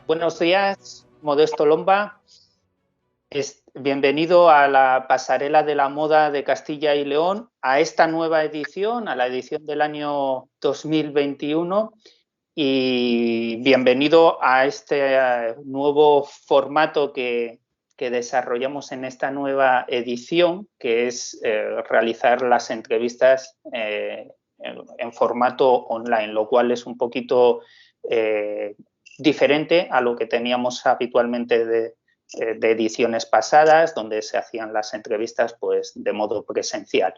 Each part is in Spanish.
Buenos días, Modesto Lomba. Bienvenido a la Pasarela de la Moda de Castilla y León, a esta nueva edición, a la edición del año 2021, y bienvenido a este nuevo formato que desarrollamos en esta nueva edición, que es realizar las entrevistas en formato online, lo cual es un poquito diferente a lo que teníamos habitualmente de ediciones pasadas, donde se hacían las entrevistas pues, de modo presencial.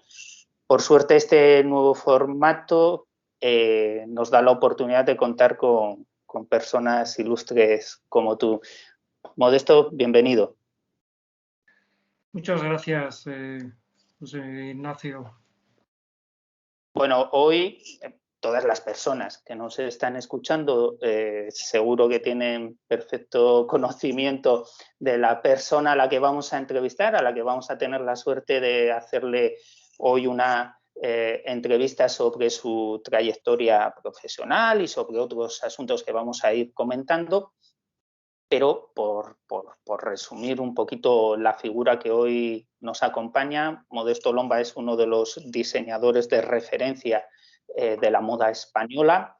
Por suerte, este nuevo formato nos da la oportunidad de contar con personas ilustres como tú. Modesto, bienvenido. Muchas gracias, José Ignacio. Bueno, hoy todas las personas que nos están escuchando seguro que tienen perfecto conocimiento de la persona a la que vamos a entrevistar, a la que vamos a tener la suerte de hacerle hoy una entrevista sobre su trayectoria profesional y sobre otros asuntos que vamos a ir comentando. Pero por resumir un poquito la figura que hoy nos acompaña, Modesto Lomba es uno de los diseñadores de referencia de la moda española.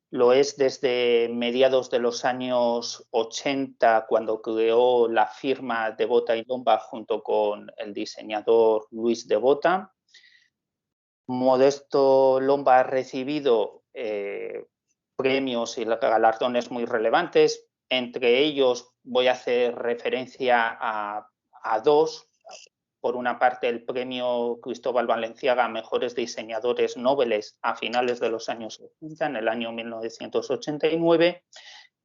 Lo es desde mediados de los años 80, cuando creó la firma de Bota y Lomba junto con el diseñador Luis de Bota. Modesto Lomba ha recibido premios y galardones muy relevantes. Entre ellos voy a hacer referencia a dos. Por una parte, el premio Cristóbal Valenciaga a Mejores Diseñadores Nobles a finales de los años 80, en el año 1989,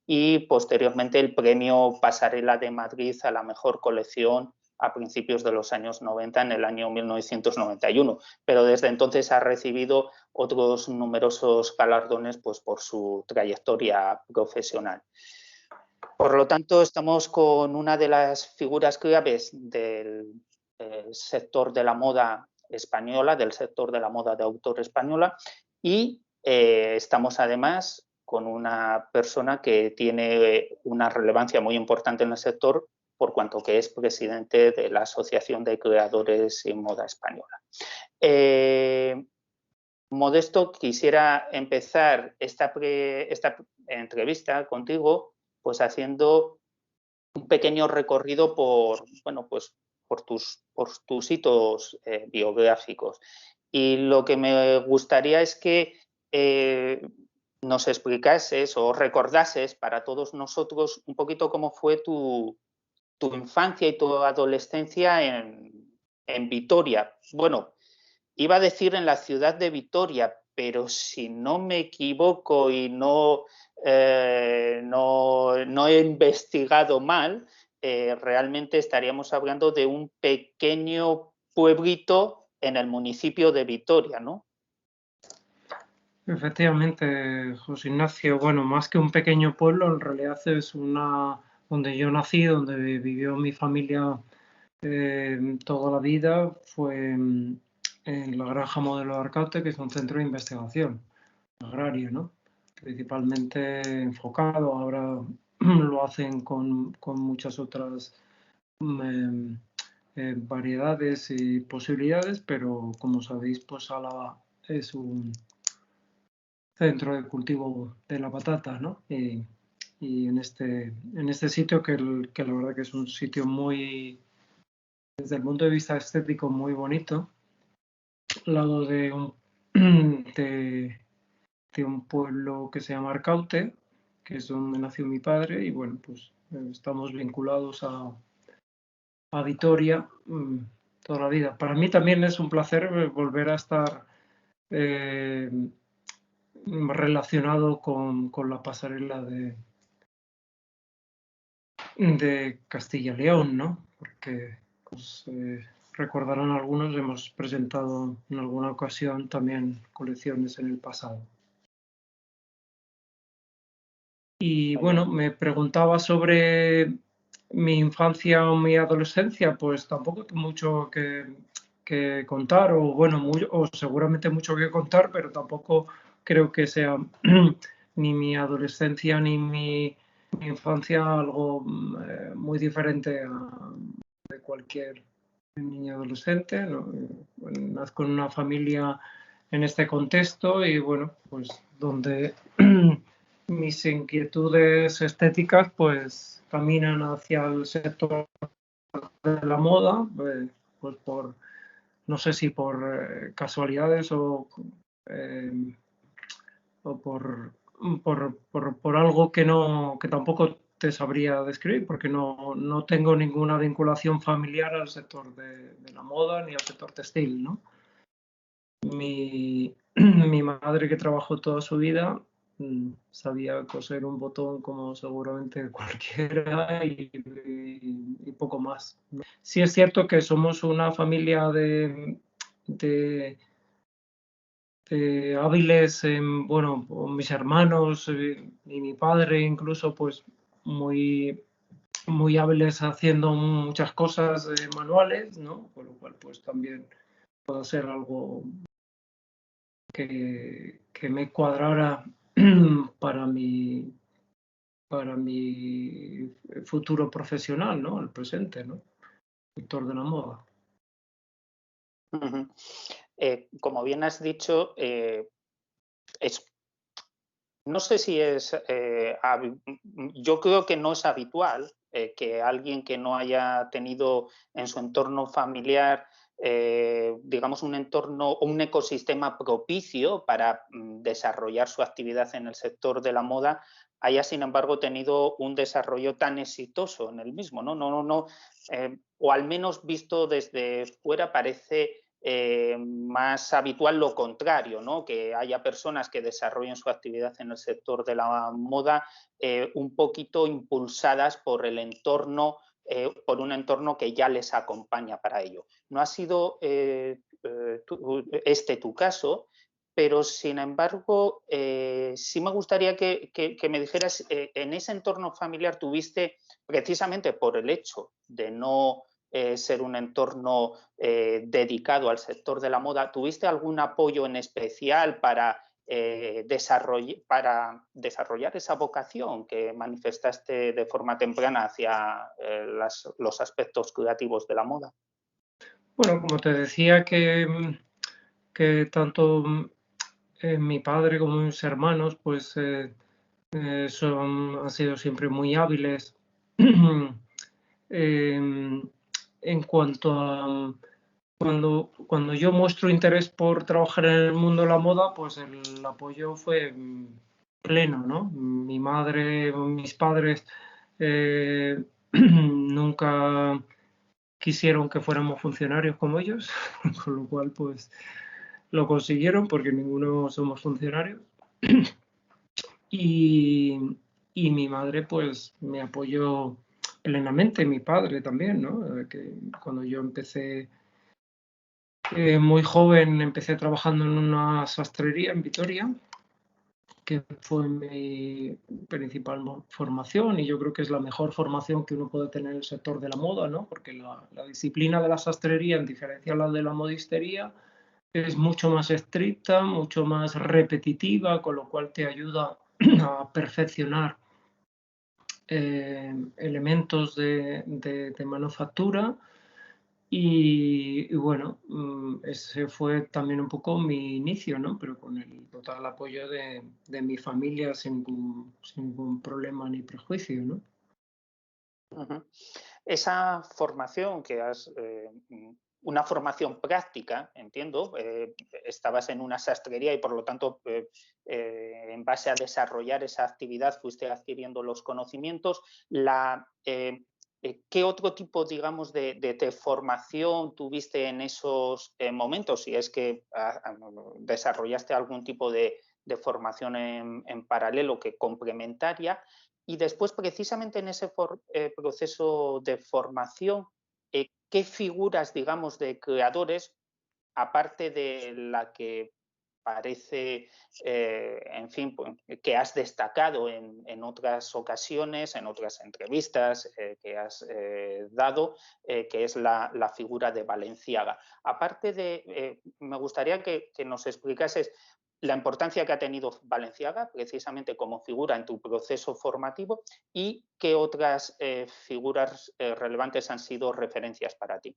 y posteriormente el premio Pasarela de Madrid a la Mejor Colección a principios de los años 90, en el año 1991. Pero desde entonces ha recibido otros numerosos galardones pues, por su trayectoria profesional. Por lo tanto, estamos con una de las figuras claves del sector de la moda española, del sector de la moda de autor española, y estamos además con una persona que tiene una relevancia muy importante en el sector, por cuanto que es presidente de la Asociación de Creadores en Moda Española. Modesto, quisiera empezar esta entrevista contigo pues haciendo un pequeño recorrido por, bueno, pues por tus hitos biográficos. Y lo que me gustaría es que nos explicases o recordases para todos nosotros un poquito cómo fue tu infancia y tu adolescencia en Vitoria. Bueno, iba a decir en la ciudad de Vitoria, pero si no me equivoco y no he investigado mal, realmente estaríamos hablando de un pequeño pueblito en el municipio de Vitoria, ¿no? Efectivamente, José Ignacio, bueno, más que un pequeño pueblo, en realidad es donde yo nací, donde vivió mi familia toda la vida, fue en la Granja Modelo de Arcaute, que es un centro de investigación agraria, ¿no? Principalmente enfocado, ahora lo hacen con muchas otras variedades y posibilidades, pero como sabéis, pues Álava es un centro de cultivo de la patata, ¿no? Y en este sitio, que la verdad que es un sitio muy, desde el punto de vista estético, muy bonito, al lado de un pueblo que se llama Arcaute, que es donde nació mi padre, y bueno, pues estamos vinculados a Vitoria toda la vida. Para mí también es un placer volver a estar relacionado con la pasarela de Castilla y León, ¿no? Porque pues, recordarán algunos, hemos presentado en alguna ocasión también colecciones en el pasado. Y bueno, me preguntaba sobre mi infancia o mi adolescencia, pues tampoco tengo mucho que contar, o bueno, o seguramente mucho que contar, pero tampoco creo que sea ni mi adolescencia ni mi mi infancia algo muy diferente de cualquier niño adolescente, ¿no? Bueno, nazco en una familia en este contexto y bueno, pues donde mis inquietudes estéticas pues caminan hacia el sector de la moda, pues por, no sé si por casualidades eh, o por algo que no, que tampoco te sabría describir, porque no tengo ninguna vinculación familiar al sector de la moda ni al sector textil, ¿no? Mi madre, que trabajó toda su vida, sabía coser un botón como seguramente cualquiera y poco más, ¿no? Sí es cierto que somos una familia de hábiles, bueno, mis hermanos y mi padre incluso, pues muy, muy hábiles haciendo muchas cosas manuales, ¿no? Con lo cual, pues también puedo ser algo que me cuadrara para para mi futuro profesional, ¿no? El presente, ¿no? Sector de la moda. Ujú. Como bien has dicho, es no sé si es, yo creo que no es habitual que alguien que no haya tenido en su entorno familiar, digamos, un entorno o un ecosistema propicio para desarrollar su actividad en el sector de la moda, haya, sin embargo, tenido un desarrollo tan exitoso en el mismo, ¿no? O al menos visto desde fuera parece más habitual lo contrario, ¿no? Que haya personas que desarrollen su actividad en el sector de la moda un poquito impulsadas por el entorno, por un entorno que ya les acompaña para ello. No ha sido tu caso, pero sin embargo sí me gustaría que me dijeras, en ese entorno familiar tuviste, precisamente por el hecho de no ser un entorno dedicado al sector de la moda, ¿tuviste algún apoyo en especial para desarrollar esa vocación que manifestaste de forma temprana hacia los aspectos creativos de la moda? Bueno, como te decía que tanto mi padre como mis hermanos, pues han sido siempre muy hábiles. Em, en cuanto a cuando yo muestro interés por trabajar en el mundo de la moda, pues el apoyo fue pleno, ¿no? Mi madre, mis padres eh, nunca quisieron que fuéramos funcionarios como ellos, con lo cual pues lo consiguieron porque ninguno somos funcionarios. Y, y mi madre pues me apoyó plenamente, mi padre también, ¿no? Que cuando yo empecé muy joven, empecé trabajando en una sastrería en Vitoria, que fue mi principal formación y yo creo que es la mejor formación que uno puede tener en el sector de la moda, ¿no? Porque la disciplina de la sastrería, en diferencia a la de la modistería, es mucho más estricta, mucho más repetitiva, con lo cual te ayuda a perfeccionar elementos de manufactura y bueno, ese fue también un poco mi inicio, ¿no? Pero con el total apoyo de mi familia sin ningún problema ni prejuicio, ¿no? Ujú. Esa formación que has, una formación práctica, entiendo, estabas en una sastrería y por lo tanto, en base a desarrollar esa actividad fuiste adquiriendo los conocimientos. ¿Qué otro tipo, digamos, de formación tuviste en esos momentos? Si es que desarrollaste algún tipo de formación en paralelo que complementaria. Y después, precisamente en ese proceso de formación, ¿qué figuras, digamos, de creadores, aparte de la que parece, en fin, pues, que has destacado en otras ocasiones, en otras entrevistas que has dado, que es la figura de Valenciaga? Aparte de, me gustaría que nos explicases la importancia que ha tenido Balenciaga precisamente como figura en tu proceso formativo y qué otras figuras relevantes han sido referencias para ti.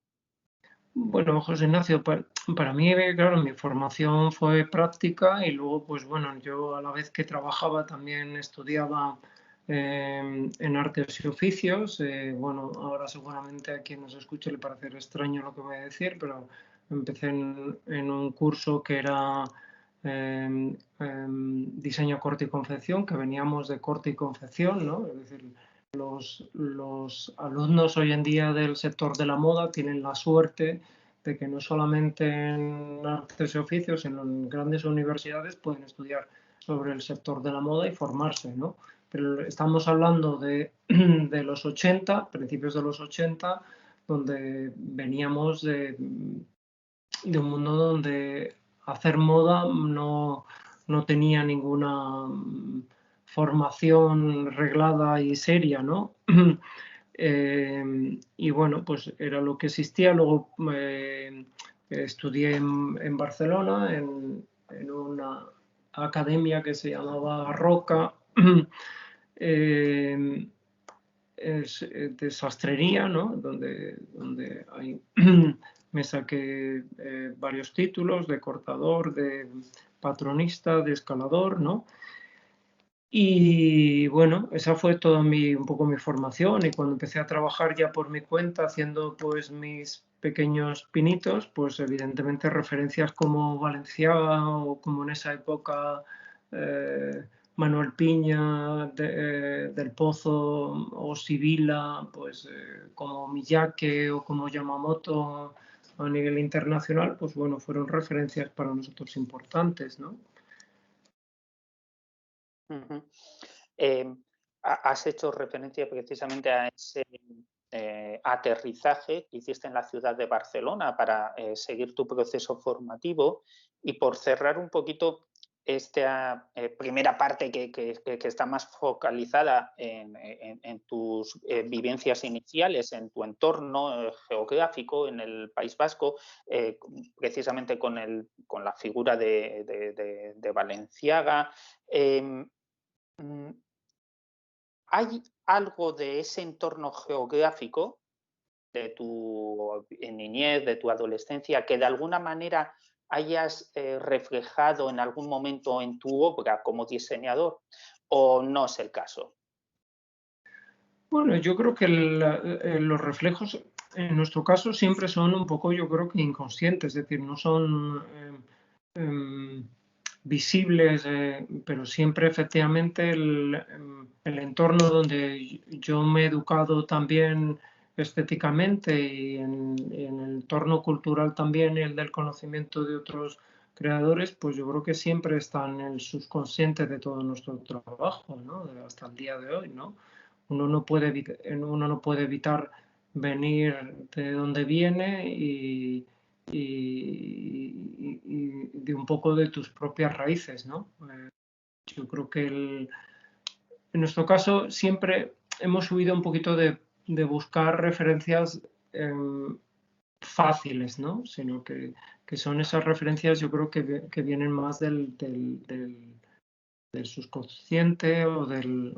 Bueno, José Ignacio, para mí, claro, mi formación fue práctica y luego, pues bueno, yo a la vez que trabajaba también estudiaba en artes y oficios. Bueno, ahora seguramente a quien nos escuche le parecerá extraño lo que voy a decir, pero empecé en un curso que era diseño, corte y confección, que veníamos de corte y confección, ¿no? Es decir, los alumnos hoy en día del sector de la moda tienen la suerte de que no solamente en artes y oficios, sino en grandes universidades pueden estudiar sobre el sector de la moda y formarse, ¿no? Pero estamos hablando de los 80, principios de los 80, donde veníamos de un mundo donde hacer moda no tenía ninguna formación reglada y seria, ¿no? Y bueno, pues era lo que existía. Luego estudié en Barcelona, en una academia que se llamaba Roca, de sastrería, ¿no? Donde hay, me saqué varios títulos de cortador, de patronista, de escalador, ¿no? Y bueno, esa fue toda un poco mi formación, y cuando empecé a trabajar ya por mi cuenta haciendo pues mis pequeños pinitos, pues evidentemente referencias como Valenciaga o como en esa época Manuel Piña del Pozo o Sibila, pues como Miyake o como Yamamoto a nivel internacional, pues bueno, fueron referencias para nosotros importantes, ¿no? Uh-huh. Has hecho referencia precisamente a ese aterrizaje que hiciste en la ciudad de Barcelona para seguir tu proceso formativo, y por cerrar un poquito esta primera parte que está más focalizada en tus vivencias iniciales, en tu entorno geográfico en el País Vasco, precisamente con la figura de Balenciaga. ¿Hay algo de ese entorno geográfico de tu niñez, de tu adolescencia, que de alguna manera hayas reflejado en algún momento en tu obra como diseñador, o no es el caso? Bueno, yo creo que los reflejos en nuestro caso siempre son un poco, yo creo que inconscientes, es decir, no son visibles, pero siempre efectivamente el entorno donde yo me he educado también estéticamente y en el entorno cultural también, el del conocimiento de otros creadores, pues yo creo que siempre están en el subconsciente de todo nuestro trabajo, ¿no? Hasta el día de hoy, ¿no? Uno no puede evitar venir de donde viene y de un poco de tus propias raíces, ¿no? Yo creo que en nuestro caso siempre hemos huido un poquito de buscar referencias fáciles, ¿no? Sino que son esas referencias, yo creo que vienen más del subconsciente o del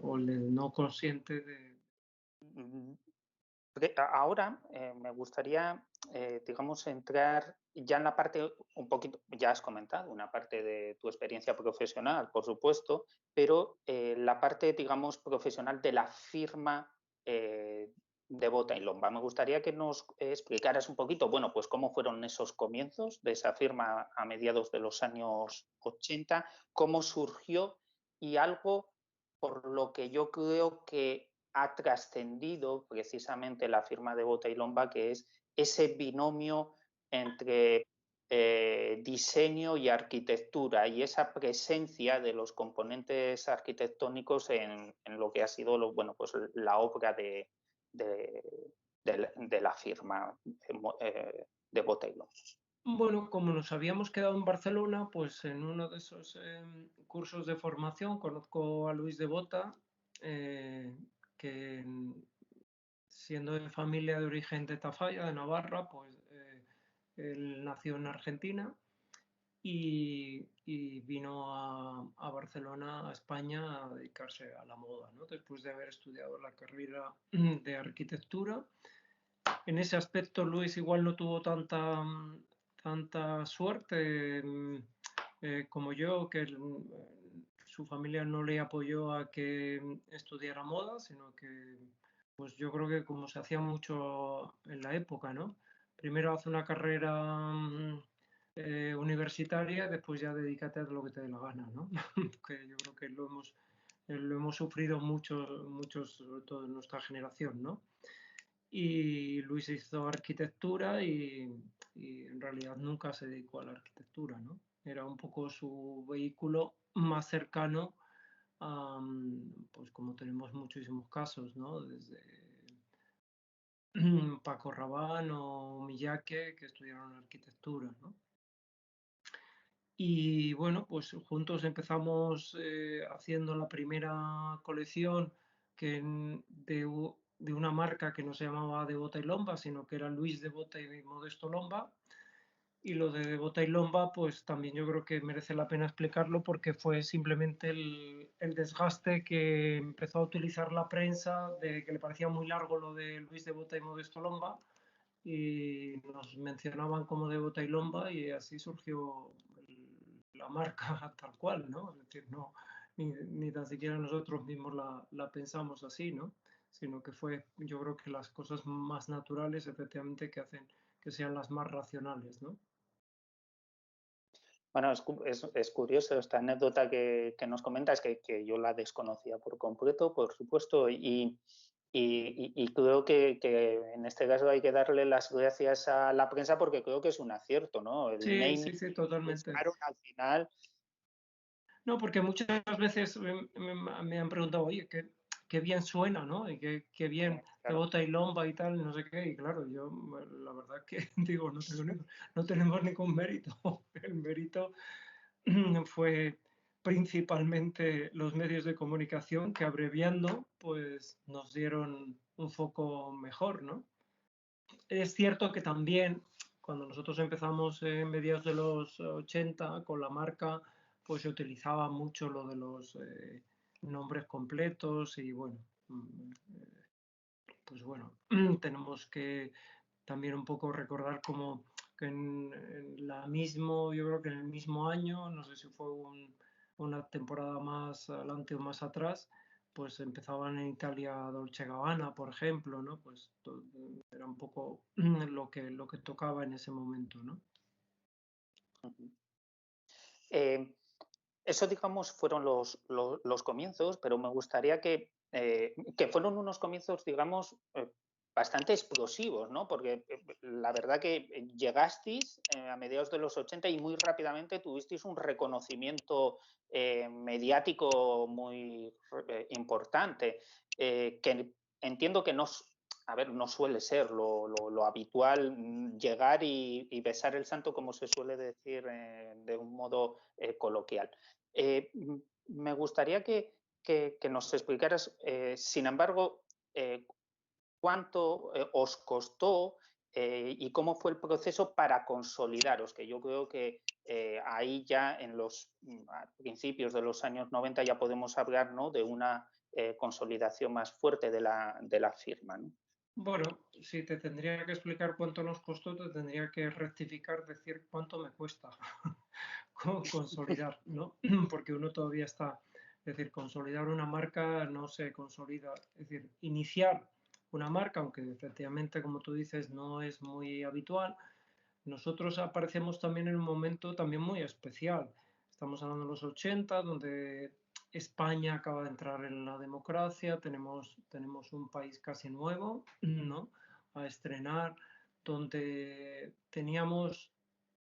no consciente de. Mm, Ahora me gustaría, digamos, entrar ya en la parte un poquito, ya has comentado, una parte de tu experiencia profesional, por supuesto, pero la parte, digamos, profesional de la firma de Bota y Lomba. Me gustaría que nos explicaras un poquito, bueno, pues cómo fueron esos comienzos de esa firma a mediados de los años 80, cómo surgió y algo por lo que yo creo que ha trascendido precisamente la firma de Bota y Lomba, que es ese binomio entre diseño y arquitectura, y esa presencia de los componentes arquitectónicos en lo que ha sido bueno, pues la obra de la firma de Bota y Lomba. Bueno, como nos habíamos quedado en Barcelona, pues en uno de esos cursos de formación conozco a Luis de Bota, que siendo de familia de origen de Tafalla, de Navarra, pues él nació en Argentina y vino a Barcelona, a España, a dedicarse a la moda, ¿no? Después de haber estudiado la carrera de arquitectura. En ese aspecto Luis igual no tuvo tanta suerte como yo, que su familia no le apoyó a que estudiara moda, sino que pues yo creo que como se hacía mucho en la época, ¿no? Primero hace una carrera universitaria, después ya dedícate a lo que te dé la gana, ¿no? Que yo creo que lo hemos sufrido muchos, sobre todo en nuestra generación, ¿no? Y Luis hizo arquitectura y en realidad nunca se dedicó a la arquitectura, ¿no? Era un poco su vehículo más cercano a, pues como tenemos muchísimos casos, ¿no? Desde Paco Rabanne o Miyake, que estudiaron arquitectura, ¿no? Y bueno, pues juntos empezamos haciendo la primera colección de una marca que no se llamaba De Bota y Lomba, sino que era Luis de Bota y Modesto Lomba. Y lo de Bota y Lomba, pues también yo creo que merece la pena explicarlo porque fue simplemente el desgaste que empezó a utilizar la prensa de que le parecía muy largo lo de Luis de Bota y Modesto Lomba y nos mencionaban como de Bota y Lomba y así surgió la marca tal cual, ¿no? Es decir, no, ni tan siquiera nosotros mismos la pensamos así, ¿no? Sino que fue, yo creo que las cosas más naturales, efectivamente, que hacen que sean las más racionales, ¿no? Bueno, es curioso esta anécdota que nos comentas, que yo la desconocía por completo, por supuesto, y creo que en este caso hay que darle las gracias a la prensa porque creo que es un acierto, ¿no? El Sí, naming sí, sí, que totalmente. buscaron al final. No, porque muchas veces me han preguntado, oye, qué bien suena, ¿no? Y qué bien de Claro. Bota y Lomba y tal, no sé qué. Y claro, yo la verdad es que digo, no tenemos ningún mérito. El mérito fue principalmente los medios de comunicación que abreviando, pues nos dieron un foco mejor, ¿no? Es cierto que también cuando nosotros empezamos en mediados de los 80 con la marca, pues se utilizaba mucho lo de los nombres completos y bueno, pues bueno, tenemos que también un poco recordar como que yo creo que en el mismo año, no sé si fue una temporada más adelante o más atrás, pues empezaban en Italia Dolce Gabbana, por ejemplo, ¿no? Pues era un poco lo que tocaba en ese momento, ¿no? Eh, Eso, digamos, fueron los comienzos, pero me gustaría que fueron unos comienzos, digamos, bastante explosivos, ¿no? Porque la verdad que llegasteis a mediados de los 80 y muy rápidamente tuvisteis un reconocimiento mediático muy importante, que entiendo que no, a ver, no suele ser lo habitual llegar y besar el santo, como se suele decir de un modo coloquial. Me gustaría que nos explicaras, sin embargo, cuánto os costó y cómo fue el proceso para consolidaros, que yo creo que ahí ya en los principios de los años 90 ya podemos hablar, ¿no?, de una consolidación más fuerte de la firma, ¿no? Bueno, si te tendría que explicar cuánto nos costó, te tendría que rectificar, decir cuánto me cuesta consolidar, ¿no? Porque uno todavía está, es decir, consolidar una marca no se consolida, es decir, iniciar una marca, aunque efectivamente, como tú dices, no es muy habitual, nosotros aparecemos también en un momento también muy especial. Estamos hablando de los 80, donde España acaba de entrar en la democracia, tenemos un país casi nuevo, ¿no?, a estrenar, donde teníamos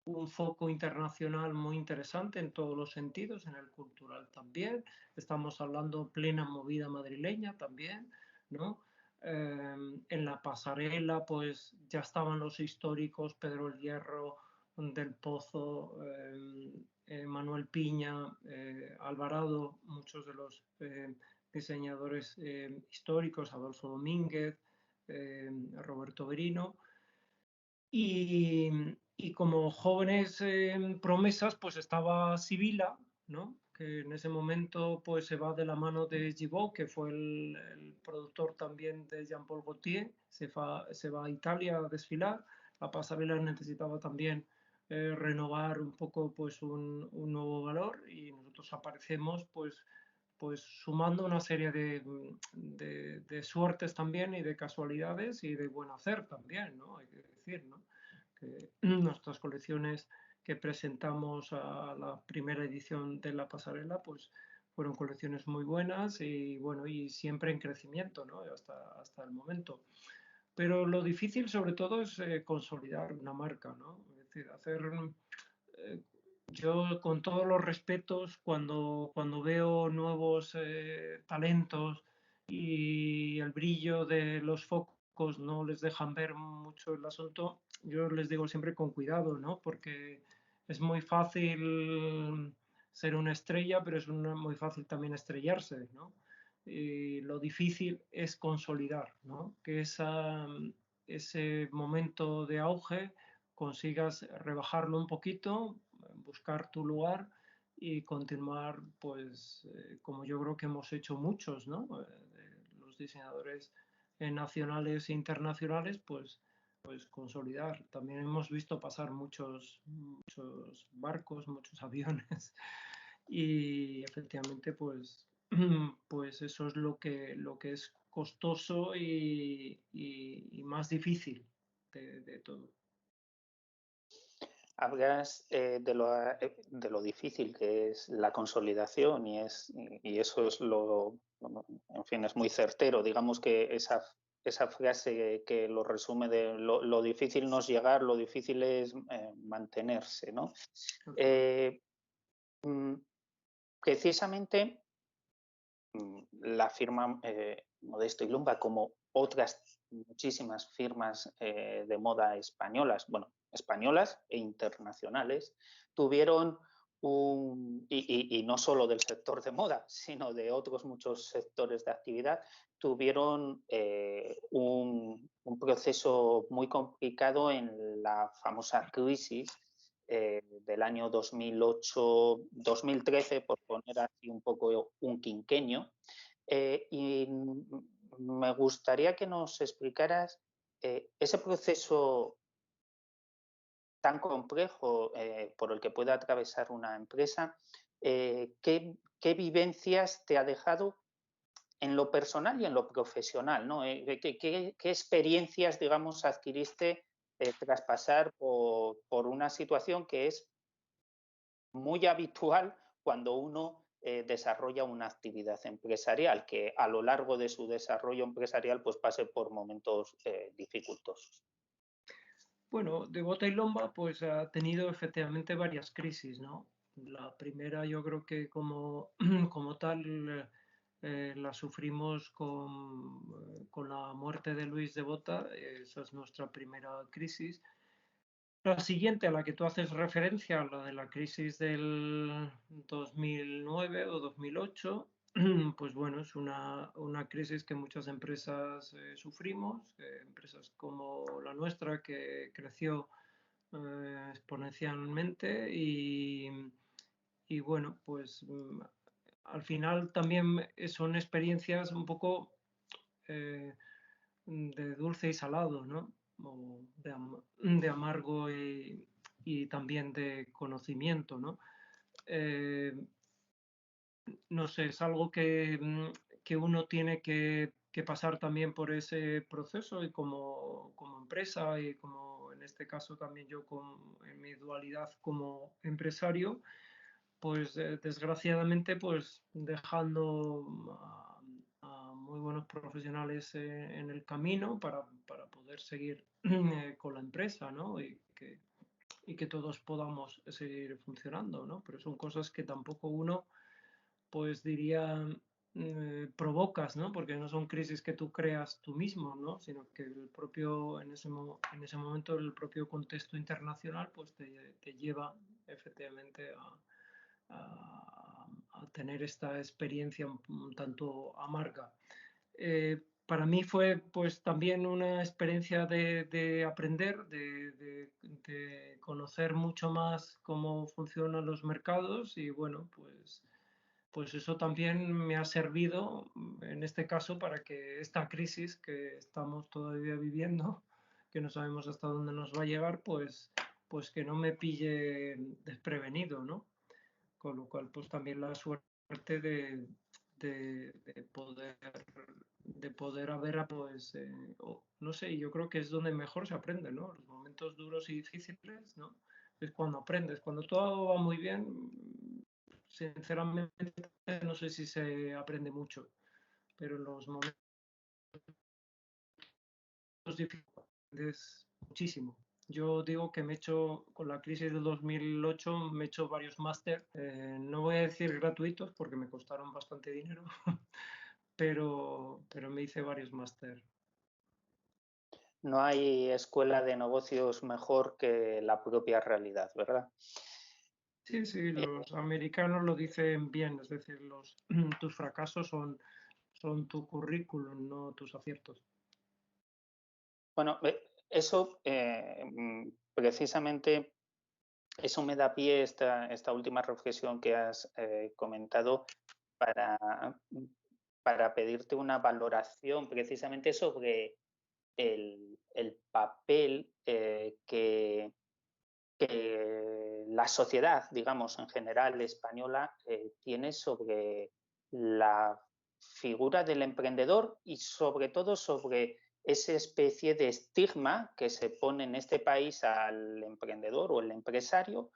un foco internacional muy interesante en todos los sentidos, en el cultural también. Estamos hablando plena movida madrileña también, ¿no? En la pasarela, pues ya estaban los históricos, Pedro el Hierro, Del Pozo, Manuel Piña, Alvarado, muchos de los diseñadores históricos, Adolfo Domínguez, Roberto Berino. Y como jóvenes promesas, pues estaba Sibila, ¿no? Que en ese momento pues se va de la mano de Gibaud, que fue el productor también de Jean-Paul Gaultier, se va a Italia a desfilar. La pasarela necesitaba también renovar un poco pues un nuevo valor, y nosotros aparecemos pues sumando una serie de suertes también, y de casualidades, y de buen hacer también, ¿no? Hay que decir, ¿no? Que nuestras colecciones que presentamos a la primera edición de la pasarela, pues fueron colecciones muy buenas, y bueno, y siempre en crecimiento, ¿no? Hasta el momento. Pero lo difícil sobre todo es consolidar una marca, ¿no? Es decir, eh, yo, con todos los respetos, cuando veo nuevos talentos y el brillo de los focos no les dejan ver mucho el asunto, yo les digo siempre con cuidado, ¿no? Porque es muy fácil ser una estrella, pero es muy fácil también estrellarse, ¿no? Y lo difícil es consolidar, ¿no? Que ese momento de auge consigas rebajarlo un poquito, buscar tu lugar y continuar, pues, como yo creo que hemos hecho muchos, ¿no? Los diseñadores nacionales e internacionales, pues consolidar. También hemos visto pasar muchos barcos, muchos aviones, y efectivamente, pues eso es lo que es costoso y más difícil de todo. Hablas de lo difícil que es la consolidación y eso es en fin, es muy certero. Digamos que esa frase que lo resume de lo difícil no es llegar, lo difícil es mantenerse, ¿no? Mm, Precisamente la firma Modesto y Lumba, como otras muchísimas firmas de moda españolas, bueno, españolas e internacionales, tuvieron y no solo del sector de moda, sino de otros muchos sectores de actividad, tuvieron un proceso muy complicado en la famosa crisis del año 2008-2013, por poner así un poco un quinquenio. Y me gustaría que nos explicaras ese proceso tan complejo por el que puede atravesar una empresa, qué vivencias te ha dejado en lo personal y en lo profesional, ¿no? ¿Qué experiencias, digamos, adquiriste tras pasar por una situación que es muy habitual cuando uno desarrolla una actividad empresarial, que a lo largo de su desarrollo empresarial pues pase por momentos dificultosos? Bueno, de Bota y Lomba pues ha tenido efectivamente varias crisis, ¿no? La primera, yo creo que como tal la sufrimos con la muerte de Luis de Bota. Esa es nuestra primera crisis. La siguiente, a la que tú haces referencia, la de la crisis del 2009 o 2008, pues bueno, es una crisis que muchas empresas sufrimos, empresas como la nuestra, que creció exponencialmente, y bueno, pues al final también son experiencias un poco de dulce y salado, ¿no? O de amargo y también de conocimiento, ¿no? No sé, es algo que uno tiene que pasar también por ese proceso, y como empresa, y como en este caso también yo en mi dualidad como empresario, pues desgraciadamente pues dejando a muy buenos profesionales en el camino para poder seguir con la empresa, ¿no? Y que todos podamos seguir funcionando, ¿no? Pero son cosas que tampoco uno, pues diría, provocas, ¿no? Porque no son crisis que tú creas tú mismo, ¿no? Sino que en ese momento el propio contexto internacional pues te lleva efectivamente a tener esta experiencia un tanto amarga. para mí fue pues también una experiencia de aprender, de conocer mucho más cómo funcionan los mercados y bueno, pues eso también me ha servido en este caso para que esta crisis que estamos todavía viviendo, que no sabemos hasta dónde nos va a llegar, pues que no me pille desprevenido, ¿no? Con lo cual, pues también la suerte de poder haber, pues, no sé, yo creo que es donde mejor se aprende, ¿no? Los momentos duros y difíciles, ¿no? Es cuando aprendes. Cuando todo va muy bien, sinceramente no sé si se aprende mucho, pero en los momentos difíciles aprendes muchísimo. Yo digo que me he hecho, con la crisis del 2008, me he hecho varios máster. No voy a decir gratuitos porque me costaron bastante dinero, pero me hice varios máster. No hay escuela de negocios mejor que la propia realidad, ¿verdad? Sí, sí, los americanos lo dicen bien, es decir, tus fracasos son tu currículum, no tus aciertos. Bueno, eso precisamente, eso me da pie esta última reflexión que has comentado para pedirte una valoración precisamente sobre el papel que la sociedad, digamos, en general española, tiene sobre la figura del emprendedor y sobre todo sobre esa especie de estigma que se pone en este país al emprendedor o el empresario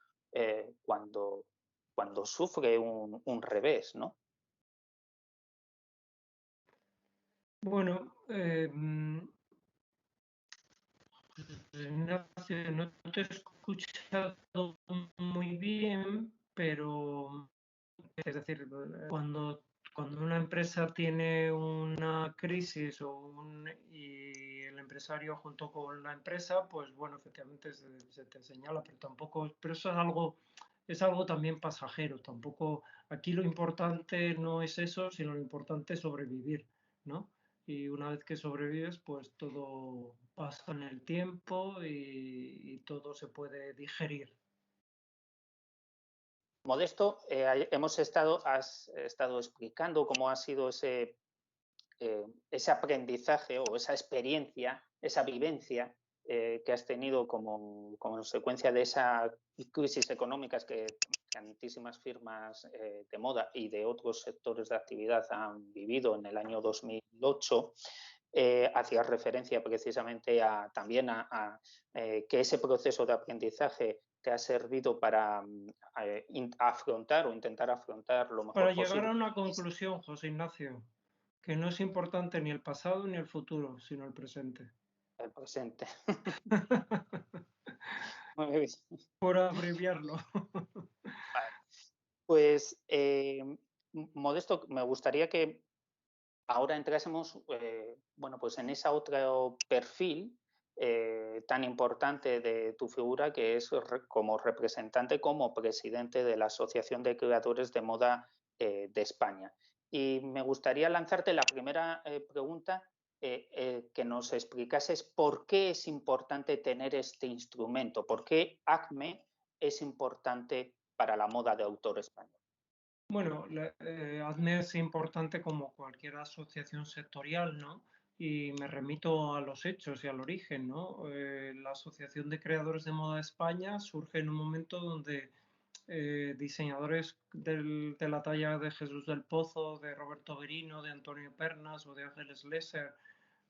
cuando sufre un revés, ¿no? Bueno, Ignacio, no te he escuchado muy bien, pero es decir, cuando una empresa tiene una crisis y el empresario junto con la empresa, pues bueno, efectivamente se te señala, pero tampoco, pero eso es algo también pasajero. Tampoco, aquí lo importante no es eso, sino lo importante es sobrevivir, ¿no? Y una vez que sobrevives, pues todo pasa en el tiempo y todo se puede digerir. Modesto, has estado explicando cómo ha sido ese aprendizaje o esa experiencia, esa vivencia que has tenido como consecuencia de esa crisis económicas que tantísimas firmas de moda y de otros sectores de actividad han vivido en el año 2008. Hacías referencia precisamente también a que ese proceso de aprendizaje te ha servido para afrontar o intentar afrontar lo Para mejor llegar posible a una conclusión, José Ignacio, que no es importante ni el pasado ni el futuro, sino el presente. el presente. Muy bien. Por abreviarlo. Pues, Modesto, me gustaría que ahora entrásemos bueno, pues en ese otro perfil tan importante de tu figura, que es como representante, como presidente de la Asociación de Creadores de Moda de España. Y me gustaría lanzarte la primera pregunta, que nos explicases por qué es importante tener este instrumento, por qué ACME es importante para la moda de autor español. Bueno, ADME es importante como cualquier asociación sectorial, ¿no? Y me remito a los hechos y al origen, ¿no? La Asociación de Creadores de Moda de España surge en un momento donde diseñadores de la talla de Jesús del Pozo, de Roberto Berino, de Antonio Pernas o de Ángeles Lesser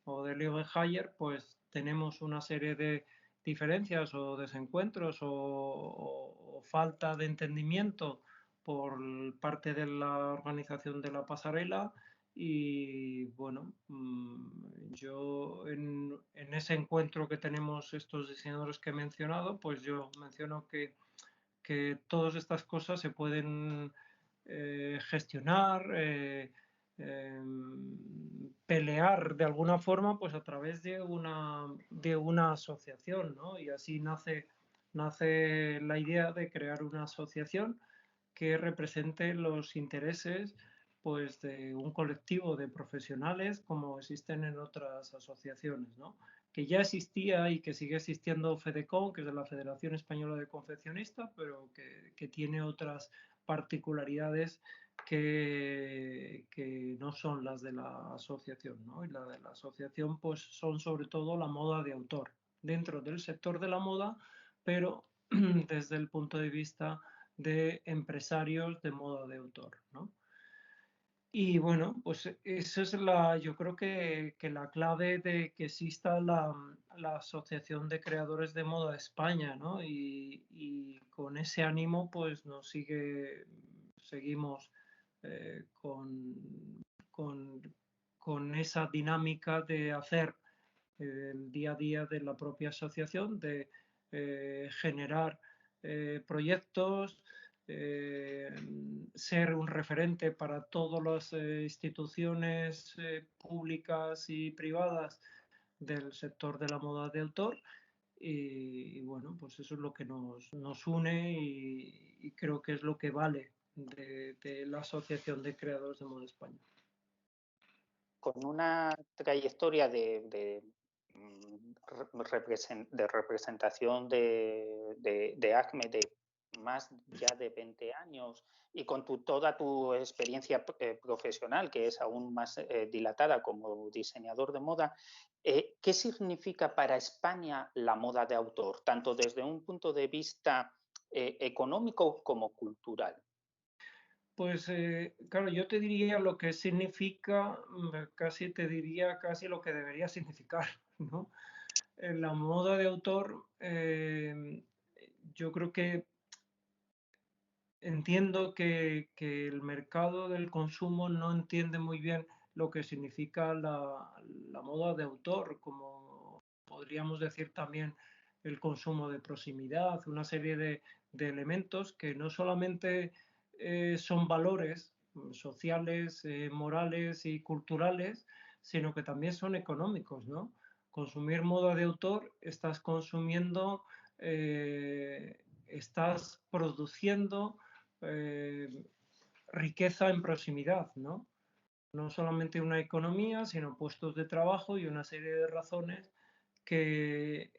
o de Leo Hayer, pues tenemos una serie de diferencias o desencuentros o falta de entendimiento por parte de la organización de la pasarela y bueno, yo en ese encuentro que tenemos estos diseñadores que he mencionado, pues yo menciono que todas estas cosas se pueden gestionar, pelear de alguna forma, pues a través de una asociación, ¿no? Y así nace la idea de crear una asociación que represente los intereses pues de un colectivo de profesionales como existen en otras asociaciones, ¿no? Que ya existía y que sigue existiendo FEDECON, que es de la Federación Española de Confeccionistas, pero que tiene otras particularidades que no son las de la asociación, ¿no? Y la de la asociación pues son sobre todo la moda de autor, dentro del sector de la moda, pero desde el punto de vista de empresarios de moda de autor, ¿no? Y bueno, pues esa es yo creo que la clave de que exista la Asociación de Creadores de Moda de España, ¿no? Y con ese ánimo, pues seguimos con esa dinámica de hacer el día a día de la propia asociación, de generar proyectos, ser un referente para todas las instituciones públicas y privadas del sector de la moda de autor. Y bueno, pues eso es lo que nos une y creo que es lo que vale de la Asociación de Creadores de Moda de España. Con una trayectoria de representación de ACME de más ya de 20 años y con toda tu experiencia profesional, que es aún más dilatada como diseñador de moda, ¿qué significa para España la moda de autor, tanto desde un punto de vista económico como cultural? Pues claro, yo te diría lo que significa, casi te diría casi lo que debería significar, ¿no? En la moda de autor, yo creo que entiendo que el mercado del consumo no entiende muy bien lo que significa la moda de autor, como podríamos decir también el consumo de proximidad, una serie de elementos que no solamente son valores sociales, morales y culturales, sino que también son económicos, ¿no? Consumir moda de autor, estás consumiendo, estás produciendo riqueza en proximidad, ¿no? No solamente una economía, sino puestos de trabajo y una serie de razones que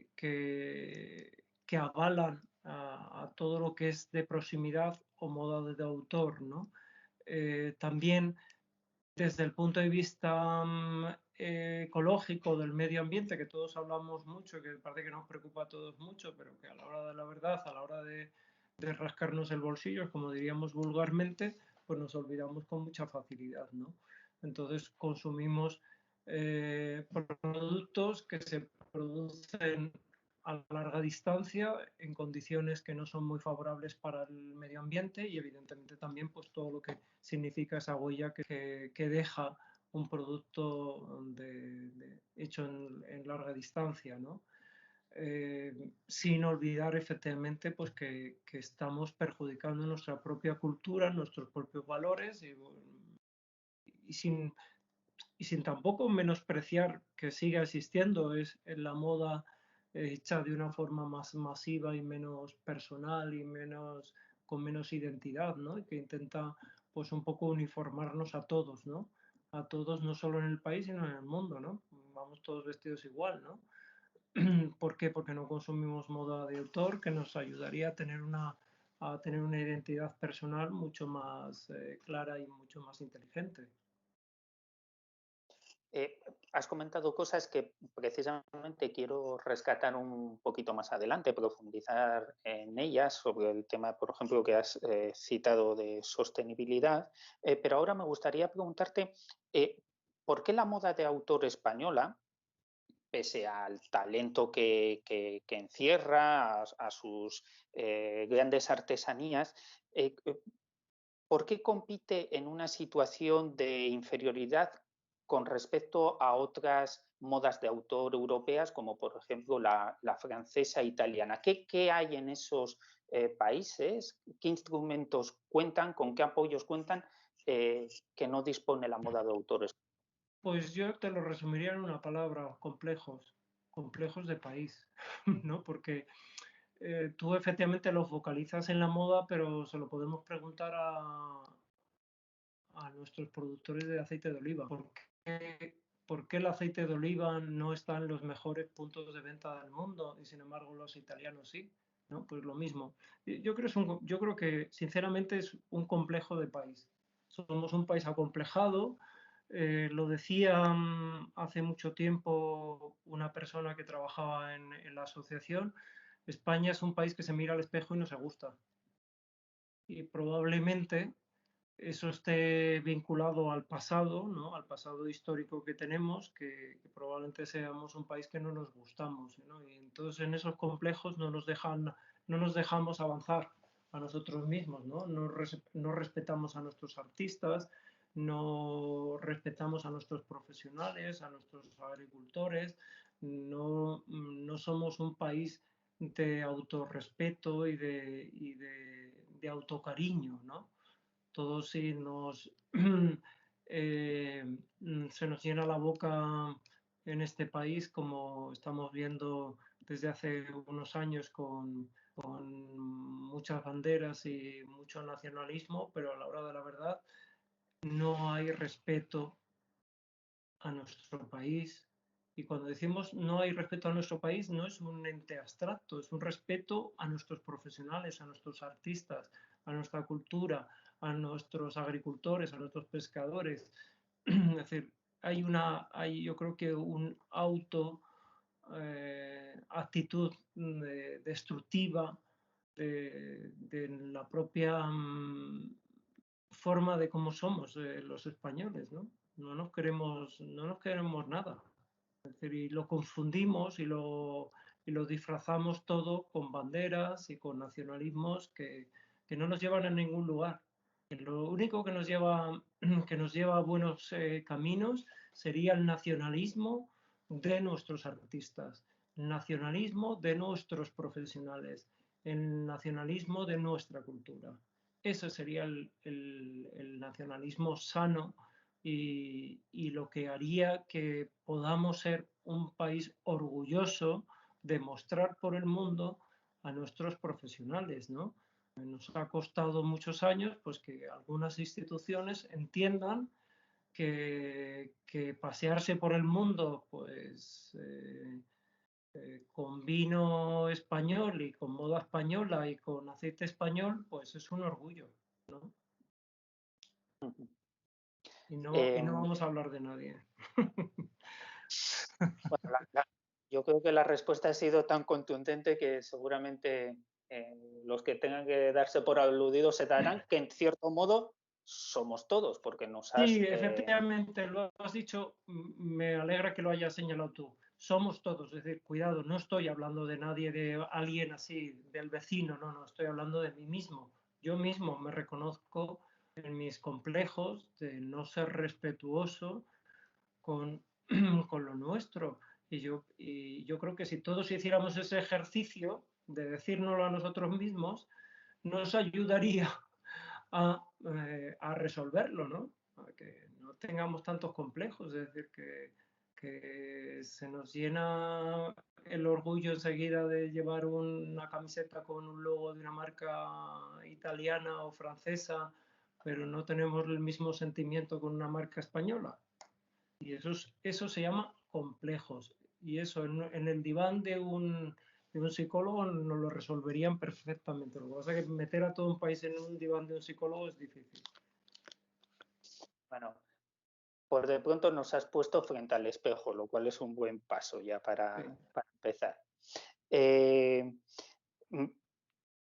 avalan a todo lo que es de proximidad o moda de autor, ¿no? También desde el punto de vista ecológico del medio ambiente, que todos hablamos mucho, que parece que nos preocupa a todos mucho, pero que a la hora de la verdad, a la hora de rascarnos el bolsillo, como diríamos vulgarmente, pues nos olvidamos con mucha facilidad, ¿no? Entonces consumimos productos que se producen a larga distancia en condiciones que no son muy favorables para el medio ambiente y evidentemente también pues todo lo que significa esa huella que deja un producto hecho en larga distancia, ¿no? Sin olvidar efectivamente pues que estamos perjudicando nuestra propia cultura, nuestros propios valores y sin tampoco menospreciar que siga existiendo es en la moda hecha de una forma más masiva y menos personal y con menos identidad, ¿no? Y que intenta pues un poco uniformarnos a todos, ¿no? A todos, no solo en el país, sino en el mundo, ¿no? Vamos todos vestidos igual, ¿no? ¿Por qué? Porque no consumimos moda de autor que nos ayudaría a tener una identidad personal mucho más clara y mucho más inteligente. Has comentado cosas que precisamente quiero rescatar un poquito más adelante, profundizar en ellas sobre el tema, por ejemplo, que has citado de sostenibilidad, pero ahora me gustaría preguntarte ¿por qué la moda de autor española, pese al talento que encierra, a sus grandes artesanías, ¿por qué compite en una situación de inferioridad con respecto a otras modas de autor europeas, como por ejemplo la francesa e italiana? ¿Qué hay en esos países? ¿Qué instrumentos cuentan? ¿Con qué apoyos cuentan que no dispone la moda de autores? Pues yo te lo resumiría en una palabra, complejos de país, ¿no? Porque tú efectivamente lo focalizas en la moda, pero se lo podemos preguntar a nuestros productores de aceite de oliva. ¿Por qué el aceite de oliva no está en los mejores puntos de venta del mundo y sin embargo los italianos sí? ¿No? Pues lo mismo. Yo creo que sinceramente es un complejo de país. Somos un país acomplejado. Lo decía hace mucho tiempo una persona que trabajaba en la asociación. España es un país que se mira al espejo y no se gusta. Y probablemente eso esté vinculado al pasado, ¿no? Al pasado histórico que tenemos, que probablemente seamos un país que no nos gustamos, ¿no? Y entonces en esos complejos no nos dejamos avanzar a nosotros mismos, ¿no? No respetamos a nuestros artistas, no respetamos a nuestros profesionales, a nuestros agricultores, no somos un país de autorrespeto y de autocariño, ¿no? Todos sí se nos llena la boca en este país, como estamos viendo desde hace unos años con muchas banderas y mucho nacionalismo, pero a la hora de la verdad no hay respeto a nuestro país. Y cuando decimos no hay respeto a nuestro país, no es un ente abstracto, es un respeto a nuestros profesionales, a nuestros artistas, a nuestra cultura, a nuestros agricultores, a nuestros pescadores. Es decir, hay yo creo que un actitud destructiva de la propia forma de cómo somos los españoles, ¿no? No nos queremos nada. Es decir, y lo confundimos y lo disfrazamos todo con banderas y con nacionalismos que no nos llevan a ningún lugar. Lo único que nos lleva a buenos caminos sería el nacionalismo de nuestros artistas, el nacionalismo de nuestros profesionales, el nacionalismo de nuestra cultura. Ese sería el nacionalismo sano y lo que haría que podamos ser un país orgulloso de mostrar por el mundo a nuestros profesionales, ¿no? Nos ha costado muchos años pues, que algunas instituciones entiendan que pasearse por el mundo pues, con vino español y con moda española y con aceite español, pues es un orgullo, ¿no? Y no vamos a hablar de nadie. Bueno, yo creo que la respuesta ha sido tan contundente que seguramente los que tengan que darse por aludidos se darán que en cierto modo somos todos, porque nos has... Sí, efectivamente, lo has dicho, me alegra que lo hayas señalado tú. Somos todos, es decir, cuidado, no estoy hablando de nadie, de alguien así, del vecino, no, estoy hablando de mí mismo. Yo mismo me reconozco en mis complejos de no ser respetuoso con, con lo nuestro. Y yo creo que si todos hiciéramos ese ejercicio de decírnoslo a nosotros mismos, nos ayudaría a resolverlo, ¿no? A que no tengamos tantos complejos, es decir, que se nos llena el orgullo enseguida de llevar una camiseta con un logo de una marca italiana o francesa, pero no tenemos el mismo sentimiento con una marca española. Y eso se llama complejos. Y eso en el diván de un psicólogo nos lo resolverían perfectamente. Lo que pasa es que meter a todo un país en un diván de un psicólogo es difícil. Bueno, por de pronto nos has puesto frente al espejo, lo cual es un buen paso ya para empezar.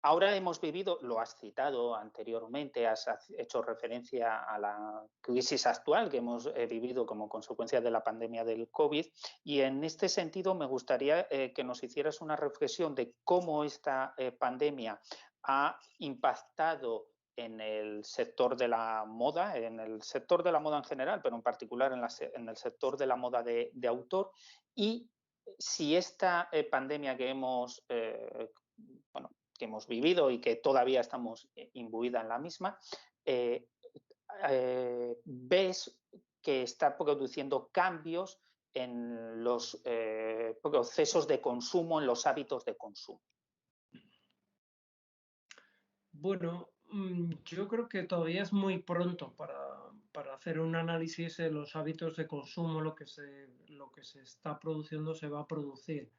Ahora hemos vivido, lo has citado anteriormente, has hecho referencia a la crisis actual que hemos vivido como consecuencia de la pandemia del COVID, y en este sentido me gustaría que nos hicieras una reflexión de cómo esta pandemia ha impactado en el sector de la moda, en el sector de la moda en general, pero en particular en el sector de la moda de autor, y si esta pandemia que hemos vivido y que todavía estamos imbuida en la misma, ves que está produciendo cambios en los procesos de consumo, en los hábitos de consumo. Bueno, yo creo que todavía es muy pronto para hacer un análisis de los hábitos de consumo, lo que se está produciendo se va a producir,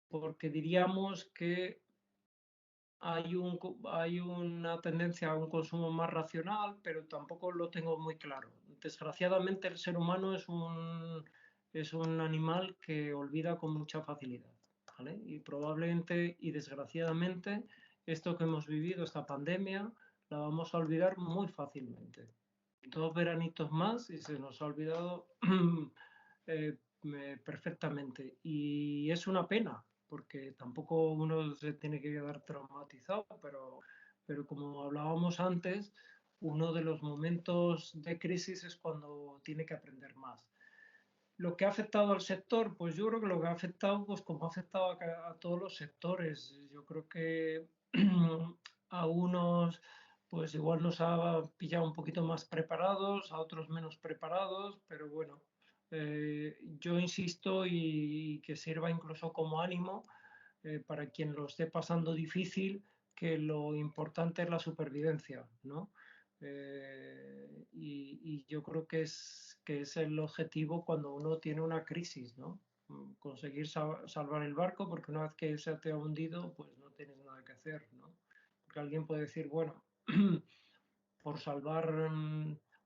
porque diríamos que hay una tendencia a un consumo más racional, pero tampoco lo tengo muy claro. Desgraciadamente, el ser humano es un animal que olvida con mucha facilidad, ¿vale? Y probablemente y desgraciadamente esto que hemos vivido, esta pandemia, la vamos a olvidar muy fácilmente. 2 veranitos más y se nos ha olvidado perfectamente. Y es una pena, porque tampoco uno se tiene que quedar traumatizado, pero como hablábamos antes, uno de los momentos de crisis es cuando tiene que aprender más. Lo que ha afectado al sector, pues yo creo que lo que ha afectado, pues como ha afectado a todos los sectores, yo creo que a unos pues igual nos ha pillado un poquito más preparados, a otros menos preparados, pero bueno, yo insisto y que sirva incluso como ánimo para quien lo esté pasando difícil, que lo importante es la supervivencia, ¿no? Y yo creo que es el objetivo cuando uno tiene una crisis, ¿no? Conseguir salvar el barco, porque una vez que se te ha hundido, pues no tienes nada que hacer, ¿no? Porque alguien puede decir, bueno, por salvar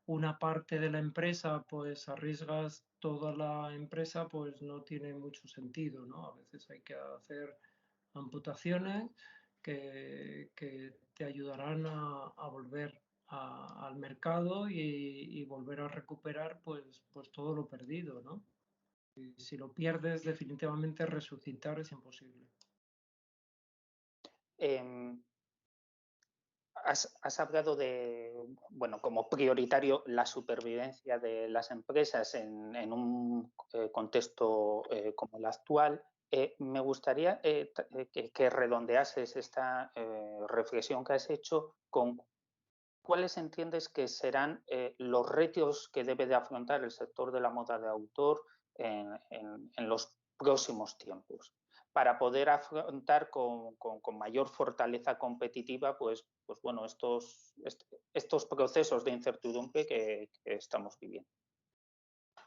una parte de la empresa, pues arriesgas toda la empresa, pues no tiene mucho sentido, ¿no? A veces hay que hacer amputaciones que te ayudarán a volver al mercado y volver a recuperar pues todo lo perdido, ¿no? Y si lo pierdes, definitivamente resucitar es imposible. Has hablado de, bueno, como prioritario la supervivencia de las empresas en un contexto como el actual. Me gustaría que redondeases esta reflexión que has hecho con cuáles entiendes que serán los retos que debe de afrontar el sector de la moda de autor en los próximos tiempos, para poder afrontar con mayor fortaleza competitiva pues bueno, estos procesos de incertidumbre que estamos viviendo.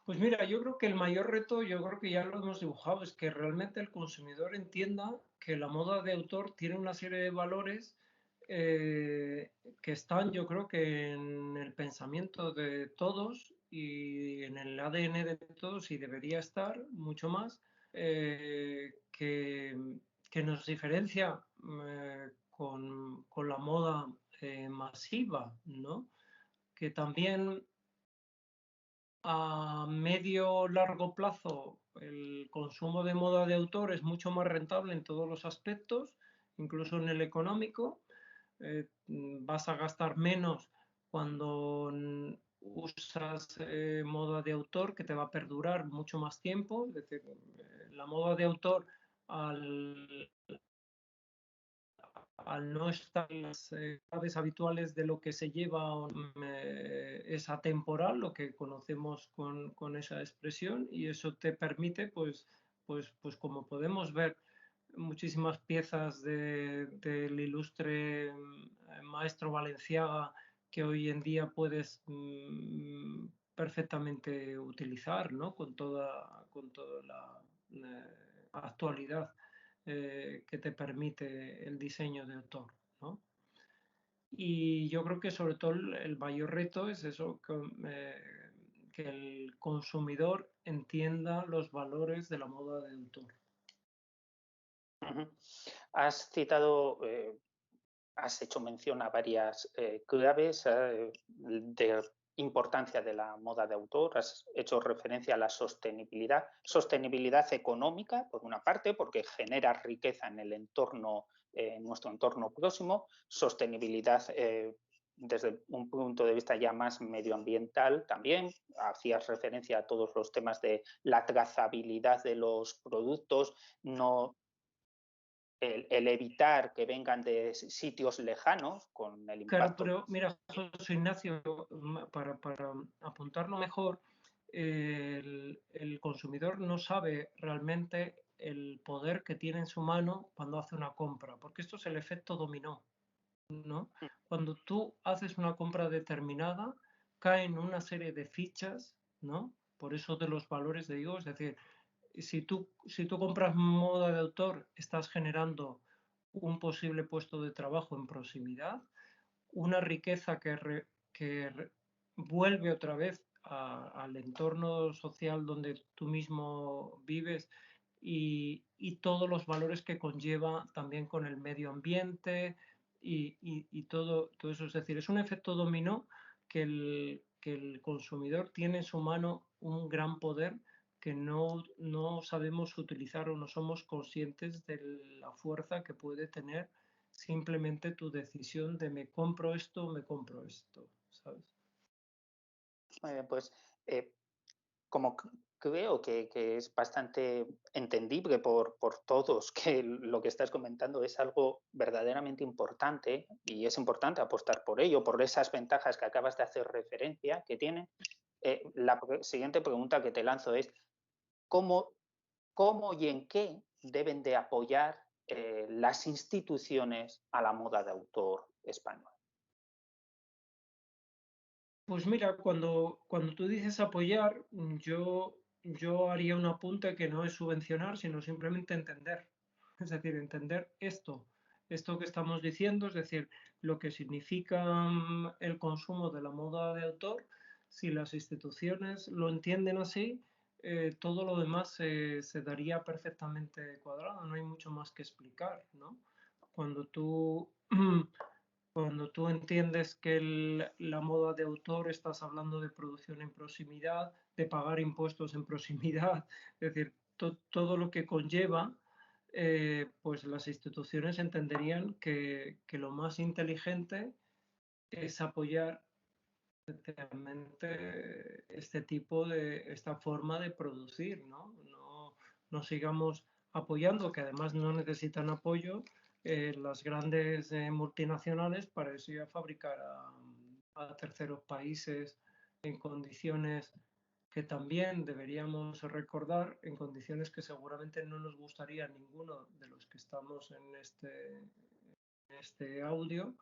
Pues mira, yo creo que el mayor reto, yo creo que ya lo hemos dibujado, es que realmente el consumidor entienda que la moda de autor tiene una serie de valores que están, yo creo que en el pensamiento de todos y en el ADN de todos, y debería estar mucho más, que nos diferencia con la moda masiva, ¿no? Que también a medio largo plazo el consumo de moda de autor es mucho más rentable en todos los aspectos, incluso en el económico. Vas a gastar menos cuando usas moda de autor, que te va a perdurar mucho más tiempo. Es decir, la moda de autor al no estar en las claves habituales de lo que se lleva, es atemporal, lo que conocemos con esa expresión, y eso te permite, pues como podemos ver, muchísimas piezas del ilustre maestro Balenciaga que hoy en día puedes perfectamente utilizar, ¿no? Con toda la actualidad que te permite el diseño de autor, ¿no? Y yo creo que sobre todo el mayor reto es eso, que el consumidor entienda los valores de la moda de autor. Has citado, has hecho mención a varias claves de importancia de la moda de autor, has hecho referencia a la sostenibilidad, sostenibilidad económica, por una parte, porque genera riqueza en el entorno, en nuestro entorno próximo, sostenibilidad desde un punto de vista ya más medioambiental también, hacías referencia a todos los temas de la trazabilidad de los productos, no el evitar que vengan de sitios lejanos con el Claro, impacto. pero mira, José Ignacio, para apuntarlo mejor, el consumidor no sabe realmente el poder que tiene en su mano cuando hace una compra, porque esto es el efecto dominó, ¿no? Cuando tú haces una compra determinada, caen una serie de fichas, ¿no? Por eso de los valores, digo, es decir, si tú compras moda de autor, estás generando un posible puesto de trabajo en proximidad, una riqueza que vuelve otra vez al entorno social donde tú mismo vives y todos los valores que conlleva también con el medio ambiente y todo eso. Es decir, es un efecto dominó que el consumidor tiene en su mano un gran poder que no sabemos utilizar o no somos conscientes de la fuerza que puede tener simplemente tu decisión de me compro esto, ¿sabes? Muy bien, pues como creo que es bastante entendible por todos que lo que estás comentando es algo verdaderamente importante y es importante apostar por ello, por esas ventajas que acabas de hacer referencia que tiene. La siguiente pregunta que te lanzo es, ¿cómo y en qué deben de apoyar las instituciones a la moda de autor español? Pues mira, cuando tú dices apoyar, yo haría un apunte que no es subvencionar, sino simplemente entender. Es decir, entender esto que estamos diciendo, es decir, lo que significa el consumo de la moda de autor. Si las instituciones lo entienden así, todo lo demás se daría perfectamente cuadrado, no hay mucho más que explicar, ¿no? Cuando tú Cuando tú entiendes que la moda de autor, estás hablando de producción en proximidad, de pagar impuestos en proximidad, es decir, todo lo que conlleva, pues las instituciones entenderían que lo más inteligente es apoyar especialmente esta forma de producir, ¿no? No sigamos apoyando, que además no necesitan apoyo, las grandes multinacionales para eso ir a fabricar a terceros países en condiciones que también deberíamos recordar, en condiciones que seguramente no nos gustaría a ninguno de los que estamos en este audio,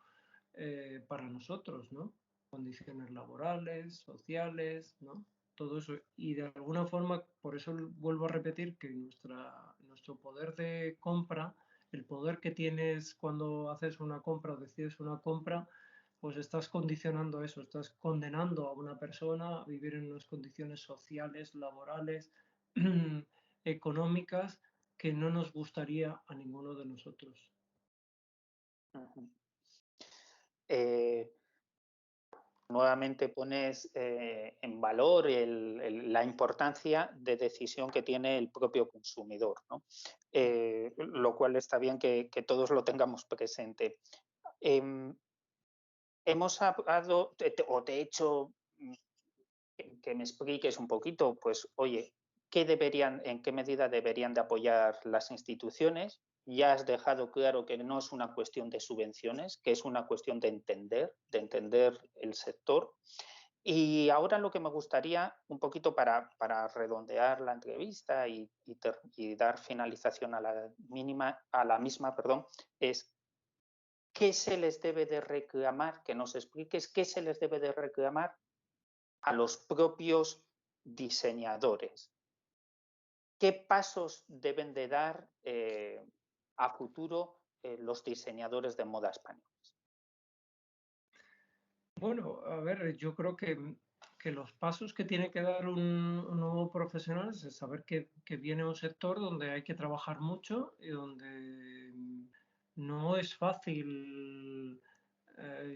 para nosotros, ¿no? Condiciones laborales, sociales, ¿no? Todo eso. Y de alguna forma, por eso vuelvo a repetir que nuestro poder de compra, el poder que tienes cuando haces una compra o decides una compra, pues estás condicionando eso, estás condenando a una persona a vivir en unas condiciones sociales, laborales, económicas, que no nos gustaría a ninguno de nosotros. Uh-huh. Nuevamente pones en valor la importancia de decisión que tiene el propio consumidor, ¿no? Lo cual está bien que todos lo tengamos presente. Hemos hablado, o te he hecho que me expliques un poquito, pues, oye, en qué medida deberían de apoyar las instituciones? Ya has dejado claro que no es una cuestión de subvenciones, que es una cuestión de entender el sector. Y ahora lo que me gustaría, un poquito para redondear la entrevista y dar finalización a la misma, es qué se les debe de reclamar, que nos expliques qué se les debe de reclamar a los propios diseñadores. ¿Qué pasos deben de dar a futuro los diseñadores de moda españoles? Bueno, a ver, yo creo que los pasos que tiene que dar un nuevo profesional es saber que viene un sector donde hay que trabajar mucho y donde no es fácil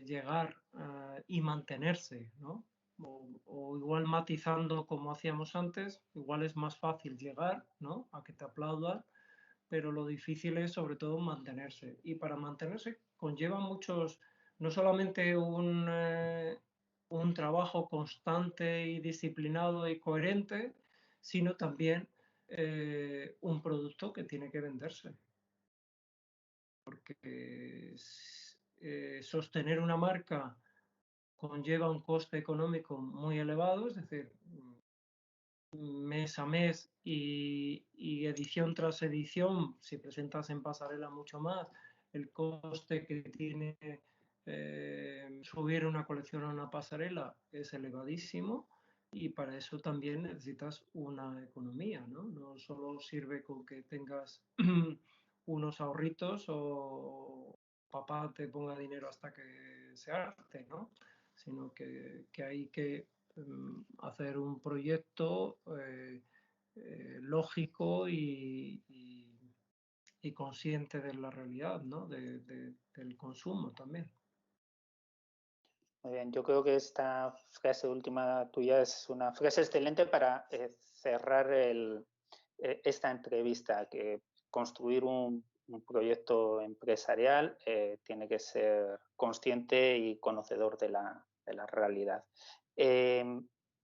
llegar y mantenerse, ¿no? O igual matizando como hacíamos antes, igual es más fácil llegar, ¿no? A que te aplaudan, pero lo difícil es sobre todo mantenerse. Y para mantenerse conlleva muchos, no solamente un trabajo constante y disciplinado y coherente, sino también un producto que tiene que venderse. Porque sostener una marca conlleva un coste económico muy elevado, es decir, mes a mes y edición tras edición, si presentas en pasarela mucho más, el coste que tiene subir una colección a una pasarela es elevadísimo y para eso también necesitas una economía, ¿no? No solo sirve con que tengas unos ahorritos o papá te ponga dinero hasta que se arte, ¿no? Sino que hay que hacer un proyecto lógico y consciente de la realidad, ¿no? Del consumo también. Muy bien, yo creo que esta frase última tuya es una frase excelente para cerrar esta entrevista, que construir un proyecto empresarial tiene que ser consciente y conocedor de la realidad.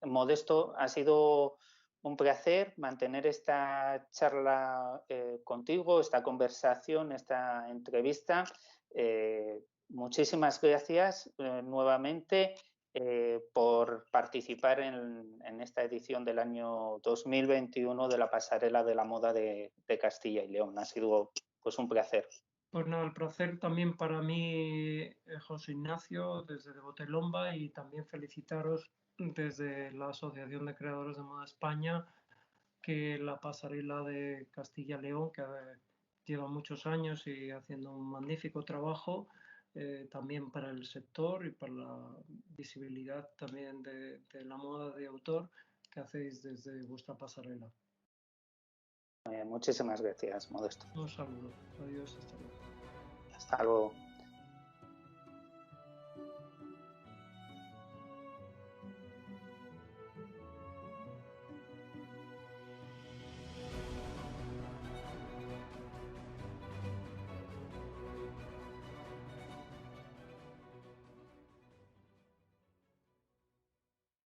Modesto, ha sido un placer mantener esta charla contigo, esta conversación, esta entrevista. Muchísimas gracias nuevamente por participar en esta edición del año 2021 de la Pasarela de la Moda de Castilla y León. Ha sido pues un placer. Pues nada, el placer también para mí, José Ignacio, desde Botelomba, y también felicitaros desde la Asociación de Creadores de Moda España, que la pasarela de Castilla-León, que lleva muchos años y haciendo un magnífico trabajo, también para el sector y para la visibilidad también de la moda de autor que hacéis desde vuestra pasarela. Muchísimas gracias, Modesto. Un saludo. Adiós. Hasta luego. Hasta luego.